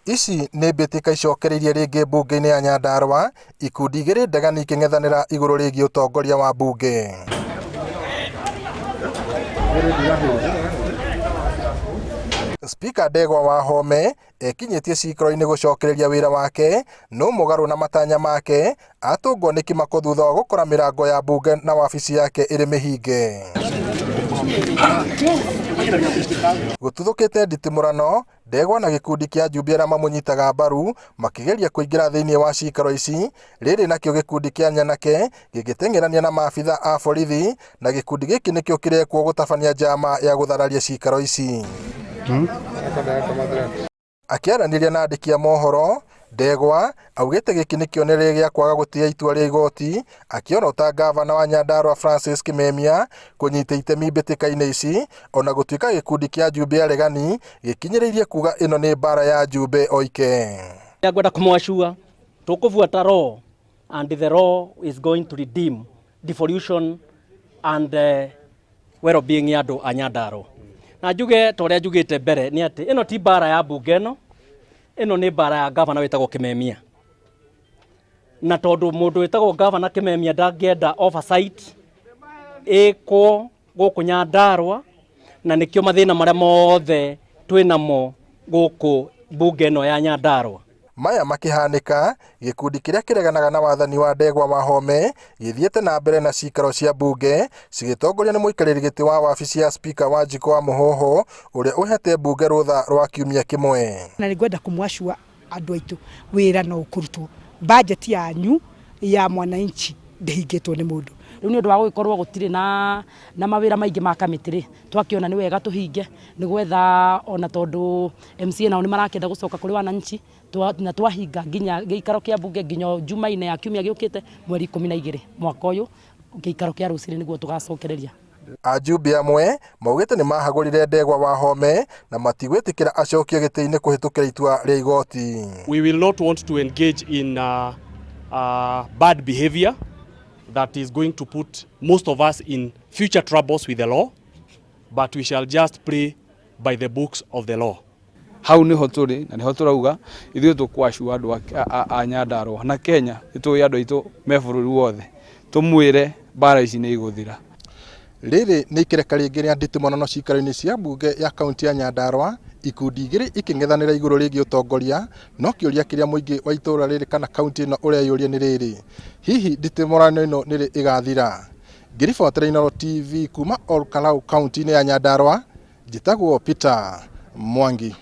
Ici nĩ mbĩtĩka icokereirie rĩngĩ mbunge-inĩ ya Nyandarua, ikundi igĩrĩ ndegani ikĩng'ethanĩra igũrũ rĩgiĩ ũtongoria wa mbunge. Spika Ndegwa wa Home ekinyĩtie cikaro-inĩ gũcokereria wĩra wake, no mũgarũ na matanya make atũngwo nĩ kĩmako thutha wa gũkora mĩrango ya mbunge na wabici yake ĩrĩ mĩhinge. Gũtuthũkĩte nditimũrano, Ndegwa na gĩkundi kĩa Jubilee arĩa mamũnyitaga mbaru makĩgeria kũingĩra thĩinĩ wa cikaro ici, rĩrĩ nakĩo gĩkundi kĩa Nyanake gĩgĩteng'erania na maabitha a borithi, na gĩkundi gĩkĩ nĩkĩo kĩrekwo gũtabania njama ya gũthararia cikaro ici. Akĩaranĩria na andĩki a mohoro, Ndegwa augĩte gĩkĩ nĩ kĩonereria gĩa kwaga gũtĩa itua rĩa igoti, akĩona ta gavana wa Nyandarua Francis Kimemia kũnyita itemi mbĩtĩka-inĩ ici, ona gũtuĩka gĩkundi kĩa Jubilee aregani gĩkinyĩrĩirie kuga ĩno nĩ mbara ya Jubilee oike. Ngwenda kũmwacua tũkũbuata law and the law is going to redeem devolution and well-being ya andũ a Nyandarua. Na njuge torĩa njugĩte mbere nĩ atĩ ĩno ti mbara ya mbunge ĩno nĩ mbara ya gavana wĩtagwo Kimemia. Na tondũ mũndũ wĩtagwo gavana Kimemia ndangĩenda oversight ĩkwo gũkũ Nyandarua, na nĩkĩo mathĩna marĩa mothe twĩnamo gũkũ mbunge ĩno ya Nyandarua. Maya makĩhanĩka, gĩkundi kĩrĩa kĩreganaga na wathani wa Ndegwa wa Home gĩthiĩte na mbere na cikaro cia mbunge cigĩtongorio nĩ mũikarĩri gĩtĩ wa wabici ya spika wa Njiko wa Mũhoho, ũrĩa ũhete mbunge rũtha rwa kiumia kĩmwe. Na nĩngwenda kũmwacua andũ aitũ wĩra no kũrutwo, budget yanyu ya mwananchi ndĩhingĩtwo nĩ mũndũ. Rĩu nĩ ũndũ wa gũgĩkorwo gũtirĩ na mawĩra maingĩ ma kamĩtĩ, twakiona nĩ wega tũhinge nĩgwetha ona tondũ MCA nao nĩ marakĩenda gũcoka kũrĩ wananchi, na twahinga nginya gĩikaro kĩa mbunge nginya Jumaine ya kiumia gĩũkĩte mweri 12 mwaka ũyũ, gĩikaro kĩa rũciinĩ nĩguo tũgacokereria. A Jubilee amwe maugĩte nĩ mahagũrire Ndegwa wa Home na matigwĩtĩkĩra acokie gĩtĩ-inĩ kũhĩtũkĩra itua rĩa igoti. We will not want to engage in bad behavior that is going to put most of us in future troubles with the law, but we shall just play by the books of the law. Hau niho tũrĩ na niho tũrauga ithuĩ tũkwacua andũ a Nyandarua na Kenya, itũĩ andũ aitũ me bũrũri wothe, tũmwĩre mbara ici nĩ igũthira. Rĩrĩ nĩ ikereka rĩngĩ rĩa nditimũrano cikaro-inĩ cia mbunge ya kaunti ya Nyandarua, ikundi igĩrĩ ikĩng'ethanĩra igũrũ rĩgiĩ ũtongoria, no kĩũria kĩrĩa mũingĩ wa itũũra rĩrĩ kana kaunti ĩno ũrĩa yũria nĩ rĩrĩ: hihi nditimũrano ĩno nĩ rĩ ĩgathira? Ngĩribotera Inooro TV kuma Ol Kalou kaunti-inĩ ya Nyandarua, njĩtagwo Peter Mwangi.